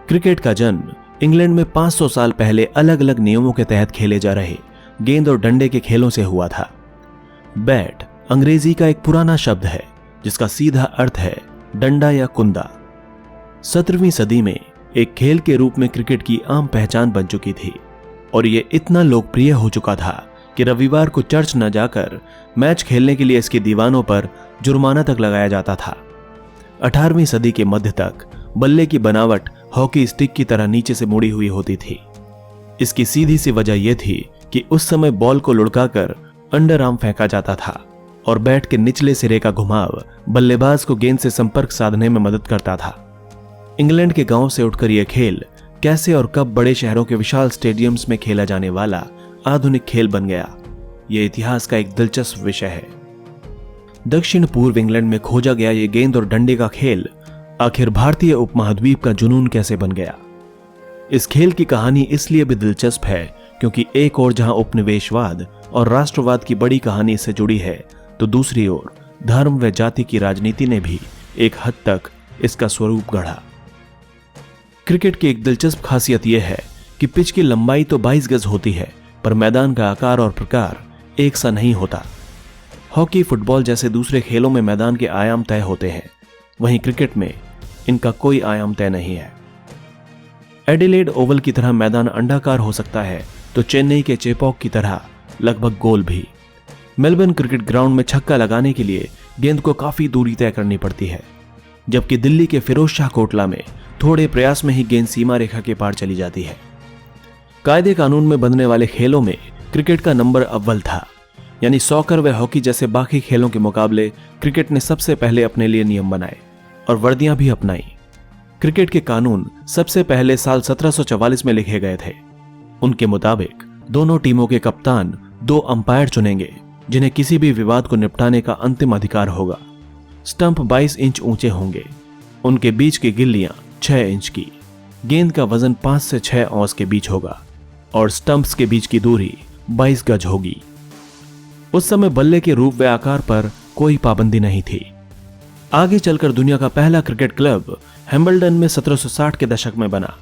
Cricket का जन्म England में 500 साल पहले अलग अलग नियमों के तहत खेले जा रहे गेंद और डंडे के खेलों से हुआ था। बैट अंग्रेजी का एक पुराना शब्द है जिसका सीधा अर्थ है डंडा या कुंदा। 17वीं सदी में एक खेल के रूप में क्रिकेट की आम पहचान बन चुकी थी और यह इतना लोकप्रिय हो चुका था कि रविवार को चर्च न जाकर मैच खेलने के लिए इसके दीवानों पर जुर्माना तक लगाया जाता था। 18वीं सदी के मध्य तक बल्ले की बनावट हॉकी स्टिक की तरह नीचे से मुड़ी हुई होती थी। इसकी सीधी सी वजह यह थी कि उस समय बॉल को लुढ़काकर अंडर आर्म फेंका जाता था और बैट के निचले सिरे का घुमाव बल्लेबाज को गेंद से संपर्क साधने में मदद करता था। इंग्लैंड के गांव से उठकर यह खेल कैसे और कब बड़े शहरों के विशाल स्टेडियम्स में खेला जाने वाला आधुनिक खेल बन गया, यह इतिहास का एक दिलचस्प विषय है। दक्षिण पूर्व इंग्लैंड में खोजा गया यह गेंद और डंडे का खेल आखिर भारतीय उपमहाद्वीप का जुनून कैसे बन गया। इस खेल की कहानी इसलिए भी दिलचस्प है क्योंकि एक ओर जहां उपनिवेशवाद और राष्ट्रवाद की बड़ी कहानी इससे जुड़ी है, तो दूसरी ओर धर्म व जाति की राजनीति ने भी एक हद तक इसका स्वरूप गढ़ा। क्रिकेट की एक दिलचस्प खासियत यह है कि पिच की लंबाई तो 22 गज होती है, पर मैदान का आकार और प्रकार एक सा नहीं होता। हॉकी, फुटबॉल जैसे दूसरे खेलों में मैदान के आयाम तय होते हैं, वहीं क्रिकेट में इनका कोई आयाम तय नहीं है। एडिलेड ओवल की तरह मैदान अंडाकार हो सकता है तो चेन्नई के चेपॉक की तरह लगभग गोल भी। मेलबर्न क्रिकेट ग्राउंड में छक्का लगाने के लिए गेंद को काफी दूरी तय करनी पड़ती है, जबकि दिल्ली के फिरोज शाह कोटला में थोड़े प्रयास में ही गेंद सीमा रेखा के पार चली जाती है। कायदे कानून में बंधने वाले खेलों में क्रिकेट का नंबर अव्वल था, यानी सॉकर व हॉकी जैसे बाकी खेलों के मुकाबले क्रिकेट ने सबसे पहले अपने लिए नियम बनाए और वर्दियां भी अपनाई। क्रिकेट के कानून सबसे पहले साल 1744 में लिखे गए थे। उनके मुताबिक दोनों टीमों के कप्तान 2 अंपायर चुनेंगे जिन्हें किसी भी विवाद को निपटाने का अंतिम अधिकार होगा। स्टंप 22 इंच ऊंचे होंगे, उनके बीच की गिल्लियां 6 इंच की, गेंद का वजन 5 से 6 औंस के बीच होगा और स्टंप्स के बीच की दूरी 22 गज होगी। उस समय बल्ले के रूप व आकार पर कोई पाबंदी नहीं थी। आगे चलकर दुनिया का पहला क्रिकेट क्लब हैम्बल्डन में 1760 के दशक में बना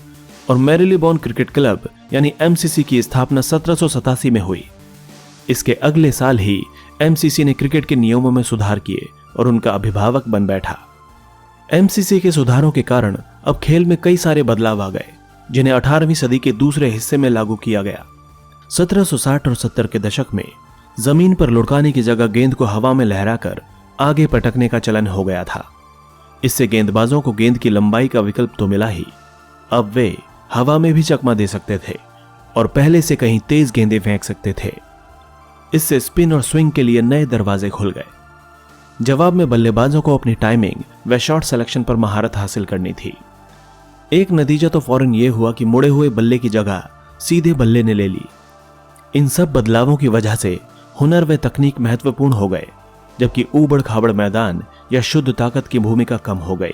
और मैरीलीबोन क्रिकेट क्लब यानी एमसीसी की स्थापना 1787 में हुई। इसके अगले साल ही एमसीसी ने क्रिकेट के नियमों में सुधार किए और उनका अभिभावक बन बैठा। एमसीसी के सुधारों के कारण अब खेल में कई सारे बदलाव आ गए, जिन्हें 18वीं सदी के दूसरे हिस्से में लागू किया गया। 1760 और 70 के दशक में जमीन पर लुढ़काने की जगह गेंद को हवा में लहराकर आगे पटकने का चलन हो गया था। इससे गेंदबाजों को गेंद की लंबाई का विकल्प तो मिला ही, अब वे हवा में भी चकमा दे सकते थे और पहले से कहीं तेज गेंदें फेंक सकते थे। इससे स्पिन और स्विंग के लिए नए दरवाजे खुल गए। जवाब में बल्लेबाजों को अपनी टाइमिंग व शॉट सिलेक्शन पर महारत हासिल करनी थी। एक नतीजा तो फौरन यह हुआ कि मुड़े हुए बल्ले की जगह सीधे बल्ले ने ले ली। इन सब बदलावों की वजह से हुनर व तकनीक महत्वपूर्ण हो गए, जबकि ऊबड़ खाबड़ मैदान या शुद्ध ताकत की भूमिका कम हो गई।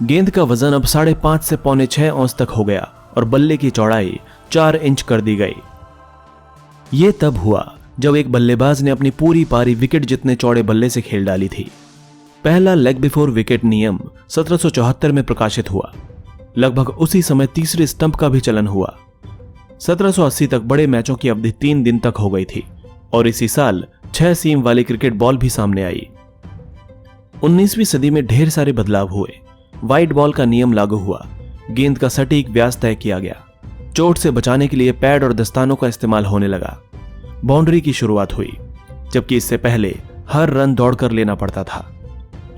गेंद का वजन अब 5.5 से 6.25 औंस तक हो गया और बल्ले की चौड़ाई 4 इंच कर दी गई। यह तब हुआ जब एक बल्लेबाज ने अपनी पूरी पारी विकेट जितने चौड़े बल्ले से खेल डाली थी। पहला लेग बिफोर विकेट नियम 1774 में प्रकाशित हुआ। लगभग उसी समय तीसरे स्टंप का भी चलन हुआ। 1780 तक बड़े मैचों की अवधि 3 दिन तक हो गई थी और इसी साल 6 सीम वाली क्रिकेट बॉल भी सामने आई। 19वीं सदी में ढेर सारे बदलाव हुए। वाइड बॉल का नियम लागू हुआ, गेंद का सटीक व्यास तय किया गया, चोट से बचाने के लिए पैड और दस्तानों का इस्तेमाल होने लगा, बाउंड्री की शुरुआत हुई, जबकि इससे पहले हर रन दौड़कर लेना पड़ता था,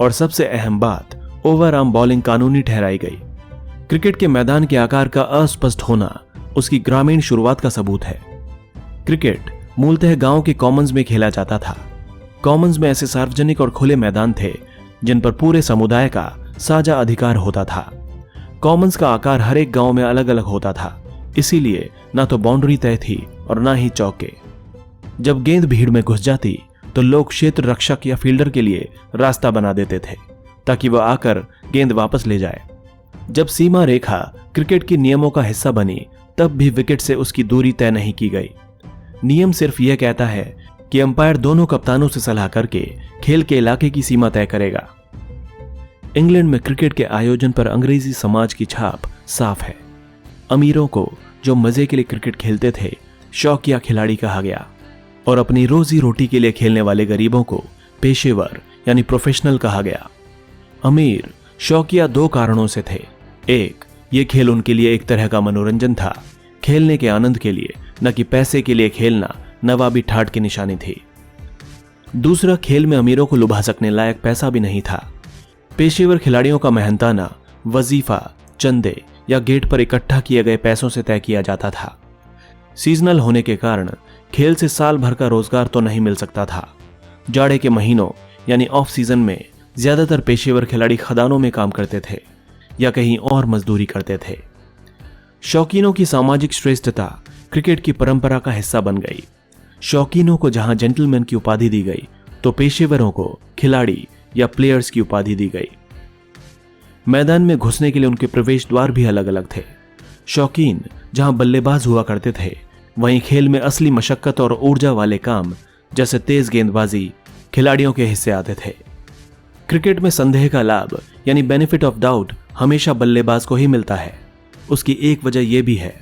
और सबसे अहम बात, ओवर आर्म बॉलिंग कानूनी ठहराई गई। क्रिकेट के मैदान के आकार का अस्पष्ट होना उसकी ग्रामीण शुरुआत का सबूत है। क्रिकेट मूलतः गांव के कॉमन्स में खेला जाता था। कॉमन्स में ऐसे सार्वजनिक और खुले मैदान थे जिन पर पूरे समुदाय का साझा अधिकार होता था। कॉमन्स का आकार हर एक गांव में अलग अलग होता था, इसीलिए ना तो बाउंड्री तय थी और ना ही चौके। जब गेंद भीड़ में घुस जाती तो लोग क्षेत्र रक्षक या फील्डर के लिए रास्ता बना देते थे ताकि वह आकर गेंद वापस ले जाए। जब सीमा रेखा क्रिकेट के नियमों का हिस्सा बनी तब भी विकेट से उसकी दूरी तय नहीं की गई। नियम सिर्फ यह कहता है कि अंपायर दोनों कप्तानों से सलाह करके खेल के इलाके की सीमा तय करेगा। इंग्लैंड में क्रिकेट के आयोजन पर अंग्रेजी समाज की छाप साफ है। अमीरों को, जो मजे के लिए क्रिकेट खेलते थे, शौकिया खिलाड़ी कहा गया और अपनी रोजी रोटी के लिए खेलने वाले गरीबों को पेशेवर यानी प्रोफेशनल कहा गया। अमीर शौकिया दो कारणों से थे। एक, ये खेल उनके लिए एक तरह का मनोरंजन था, खेलने के आनंद के लिए, न कि पैसे के लिए खेलना नवाबी ठाट की निशानी थी। दूसरा, खेल में अमीरों को लुभा सकने लायक पैसा भी नहीं था। पेशेवर खिलाड़ियों का मेहनताना वजीफा, चंदे या गेट पर इकट्ठा किए गए पैसों से तय किया जाता था। सीजनल होने के कारण खेल से साल भर का रोजगार तो नहीं मिल सकता था। जाड़े के महीनों यानी ऑफ सीजन में ज्यादातर पेशेवर खिलाड़ी खदानों में काम करते थे या कहीं और मजदूरी करते थे। शौकीनों की सामाजिक श्रेष्ठता क्रिकेट की परंपरा का हिस्सा बन गई। शौकीनों को जहां जेंटलमैन की उपाधि दी गई, तो पेशेवरों को खिलाड़ी या प्लेयर्स की उपाधि दी गई। मैदान में घुसने के लिए उनके प्रवेश द्वार भी अलग अलग थे। शौकीन जहां बल्लेबाज हुआ करते थे, वहीं खेल में असली मशक्कत और ऊर्जा वाले काम जैसे तेज गेंदबाजी खिलाड़ियों के हिस्से आते थे। क्रिकेट में संदेह का लाभ यानी बेनिफिट ऑफ डाउट हमेशा बल्लेबाज को ही मिलता है। उसकी एक वजह यह भी है,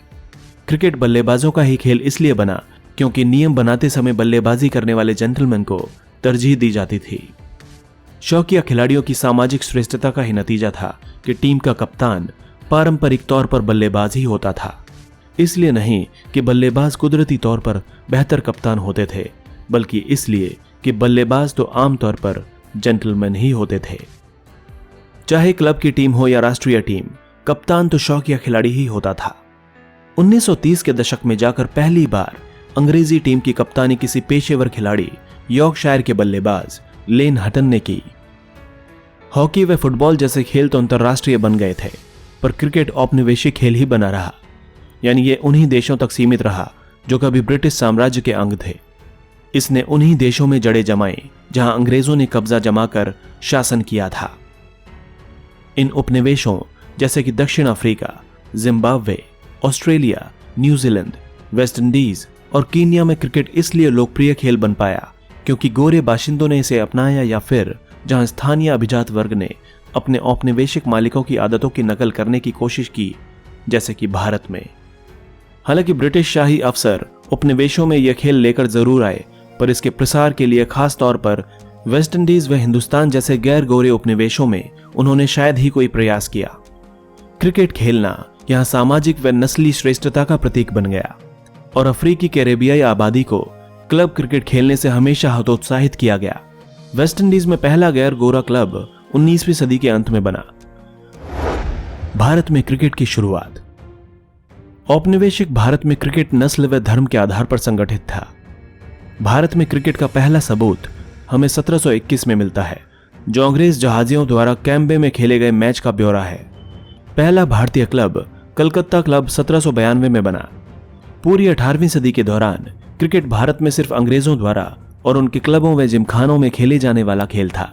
क्रिकेट बल्लेबाजों का ही खेल इसलिए बना क्योंकि नियम बनाते समय बल्लेबाजी करने वाले जेंटलमैन को तरजीह दी जाती थी। शौकिया खिलाड़ियों की सामाजिक श्रेष्ठता का ही नतीजा था कि टीम का कप्तान पारंपरिक तौर पर बल्लेबाज ही होता था। इसलिए नहीं कि बल्लेबाज कुदरती तौर पर बेहतर कप्तान होते थे, बल्कि इसलिए कि बल्लेबाज तो आमतौर पर जेंटलमैन ही होते थे। चाहे क्लब की टीम हो या राष्ट्रीय टीम, कप्तान तो शौकिया खिलाड़ी ही होता था। 1930 के दशक में जाकर पहली बार अंग्रेजी टीम की कप्तानी किसी पेशेवर खिलाड़ी यॉर्कशायर के बल्लेबाज लेन हटन ने की। हॉकी व फुटबॉल जैसे खेल तो अंतर्राष्ट्रीय बन गए थे, पर क्रिकेट औपनिवेशिक खेल ही बना रहा, यानी ये उन्हीं देशों तक सीमित रहा जो कभी ब्रिटिश साम्राज्य के अंग थे। इसने उन्हीं देशों में जड़ें जमाई जहां अंग्रेजों ने कब्जा जमाकर शासन किया था। इन उपनिवेशों जैसे कि दक्षिण Africa, Zimbabwe, Australia, New Zealand, West Indies और कीनिया में क्रिकेट इसलिए लोकप्रिय खेल बन पाया क्योंकि गोरे बाशिंदों ने इसे अपनाया, या फिर जहां स्थानीय अभिजात वर्ग ने अपने औपनिवेशिक मालिकों की आदतों की नकल करने की कोशिश की, जैसे कि भारत में। हालांकि ब्रिटिश शाही अफसर उपनिवेशों में यह खेल लेकर जरूर आए, पर इसके प्रसार के लिए खास तौर पर वेस्ट इंडीज व हिंदुस्तान जैसे गैर गोरे उपनिवेशों में उन्होंने शायद ही कोई प्रयास किया। क्रिकेट खेलना यहां सामाजिक व नस्ली श्रेष्ठता का प्रतीक बन गया और अफ्रीकी कैरेबियाई आबादी को क्लब क्रिकेट खेलने से हमेशा हतोत्साहित किया गया। वेस्ट इंडीज में पहला गैर गोरा क्लब 19वीं सदी के अंत में बना। भारत में क्रिकेट की शुरुआत। औपनिवेशिक भारत में क्रिकेट नस्ल व धर्म के आधार पर संगठित था। भारत में क्रिकेट का पहला सबूत हमें 1721 में मिलता है, जो अंग्रेज जहाजियों द्वारा कैम्बे में खेले गए मैच का ब्यौरा है। पहला भारतीय क्लब कलकत्ता क्लब 1792 में बना। पूरी 18वीं सदी के दौरान क्रिकेट भारत में सिर्फ अंग्रेजों द्वारा और उनके क्लबों व जिमखानों में खेले जाने वाला खेल था।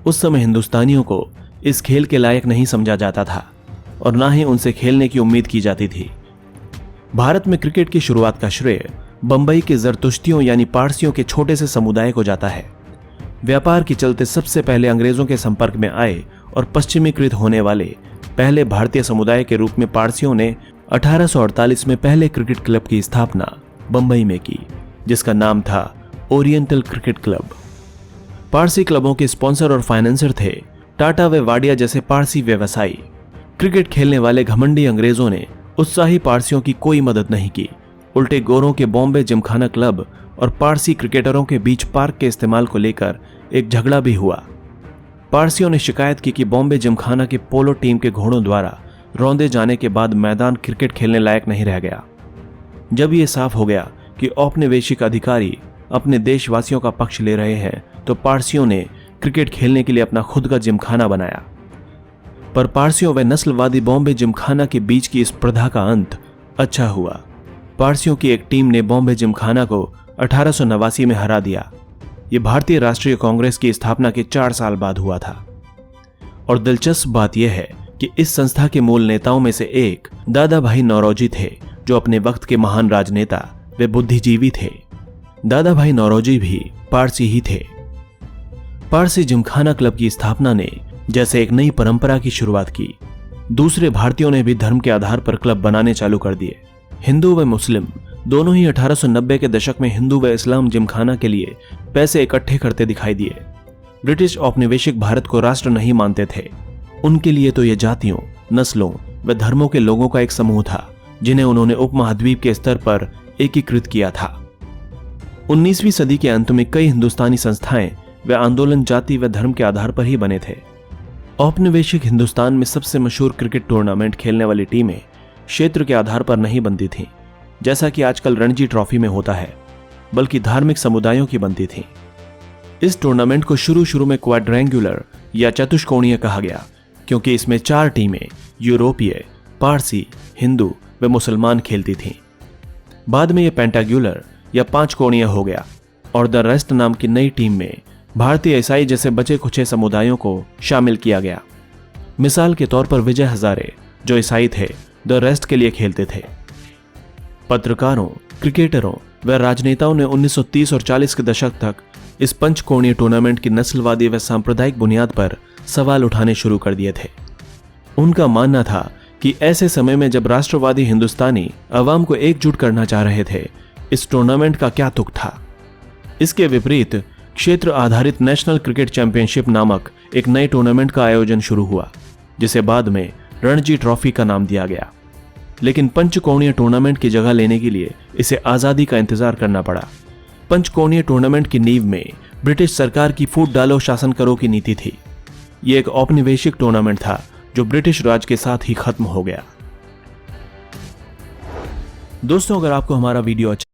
उस समय हिंदुस्तानियों को इस खेल के लायक नहीं समझा जाता था और ना ही उनसे खेलने की उम्मीद की जाती थी। भारत में क्रिकेट की शुरुआत का श्रेय बंबई के जरतुश्तियों यानी पारसियों के छोटे से समुदाय को जाता है। व्यापार के चलते सबसे पहले अंग्रेजों के संपर्क में आए और पश्चिमीकृत होने वाले पहले भारतीय समुदाय के रूप में पारसियों ने 1848 में पहले क्रिकेट क्लब की स्थापना बंबई में की, जिसका नाम था ओरिएंटल क्रिकेट क्लब। पारसी क्लबों के स्पॉन्सर और फाइनेंसर थे टाटा व वाडिया जैसे पारसी व्यवसायी। क्रिकेट खेलने वाले घमंडी अंग्रेजों ने उत्साही पारसियों की कोई मदद नहीं की। उल्टे गोरों के बॉम्बे जिमखाना क्लब और पारसी क्रिकेटरों के बीच पार्क के इस्तेमाल को लेकर एक झगड़ा भी हुआ। पारसियों ने शिकायत की कि बॉम्बे जिमखाना के पोलो टीम के घोड़ों द्वारा रौंदे जाने के बाद मैदान क्रिकेट खेलने लायक नहीं रह गया। जब यह साफ हो गया कि औपनिवेशिक अधिकारी अपने देशवासियों का पक्ष ले रहे हैं, तो पारसियों ने क्रिकेट खेलने के लिए अपना खुद का जिमखाना बनाया। पर पारसियों व नस्लवादी बॉम्बे जिमखाना के बीच की स्पर्धा का अंत अच्छा हुआ। पारसियों की एक टीम ने बॉम्बे जिमखाना को 1889 में हरा दिया। यह भारतीय राष्ट्रीय कांग्रेस की स्थापना के 4 साल बाद हुआ था। और दिलचस्प बात यह है कि इस संस्था के मूल नेताओं में से एक दादा भाई नौरोजी थे, जो अपने वक्त के महान राजनेता व बुद्धिजीवी थे। दादा भाई नौरोजी भी पारसी ही थे। पारसी जिमखाना क्लब की स्थापना ने जैसे एक नई परंपरा की शुरुआत की। दूसरे भारतीयों ने भी धर्म के आधार पर क्लब बनाने चालू कर दिए। हिंदू व मुस्लिम दोनों ही 1890 के दशक में हिंदू व इस्लाम जिमखाना के लिए पैसे इकट्ठे करते दिखाई दिए। ब्रिटिश औपनिवेशिक भारत को राष्ट्र नहीं मानते थे। उनके लिए तो ये जातियों, नस्लों व धर्मों के लोगों का एक समूह था जिन्हें उन्होंने उपमहाद्वीप के स्तर पर एकीकृत किया था। 19वीं सदी के अंत में कई हिंदुस्तानी संस्थाएं व आंदोलन जाति व धर्म के आधार पर ही बने थे। औपनिवेशिक हिंदुस्तान में सबसे मशहूर क्रिकेट टूर्नामेंट खेलने वाली टीमें क्षेत्र के आधार पर नहीं बनती थीं, जैसा कि आजकल रणजी ट्रॉफी में होता है, बल्कि धार्मिक समुदायों की बनती थीं। इस टूर्नामेंट को शुरू में क्वाड्रेंगुलर या चतुष्कोणीय कहा गया, क्योंकि इसमें 4 टीमें यूरोपीय, पारसी, हिंदू व मुसलमान खेलती थीं। बाद में यह पेंटाग्युलर या 5 कोणीय हो गया और द रेस्ट नाम की नई टीम में भारतीय ईसाई जैसे बचे खुचे समुदायों को शामिल किया गया। मिसाल के तौर पर विजय हजारे जो ईसाई थे, द रेस्ट के लिए खेलते थे। पत्रकारों, क्रिकेटरों व राजनेताओं ने 1930 और 40 के दशक तक इस पंचकोणीय टूर्नामेंट की नस्लवादी व सांप्रदायिक बुनियाद पर सवाल उठाने शुरू कर दिए थे। उनका मानना था कि ऐसे समय में जब राष्ट्रवादी हिंदुस्तानी अवाम को एकजुट करना चाह रहे थे, इस टूर्नामेंट का क्या तुक था। इसके विपरीत क्षेत्र आधारित नेशनल क्रिकेट चैंपियनशिप नामक एक नए टूर्नामेंट का आयोजन शुरू हुआ, जिसे बाद में रणजी ट्रॉफी का नाम दिया गया। लेकिन पंचकोणीय टूर्नामेंट की जगह लेने के लिए इसे आजादी का इंतजार करना पड़ा। पंचकोणीय टूर्नामेंट की नींव में ब्रिटिश सरकार की फूट डालो शासन करो की नीति थी। यह एक औपनिवेशिक टूर्नामेंट था जो ब्रिटिश राज के साथ ही खत्म हो गया। दोस्तों, अगर आपको हमारा वीडियो अच्छा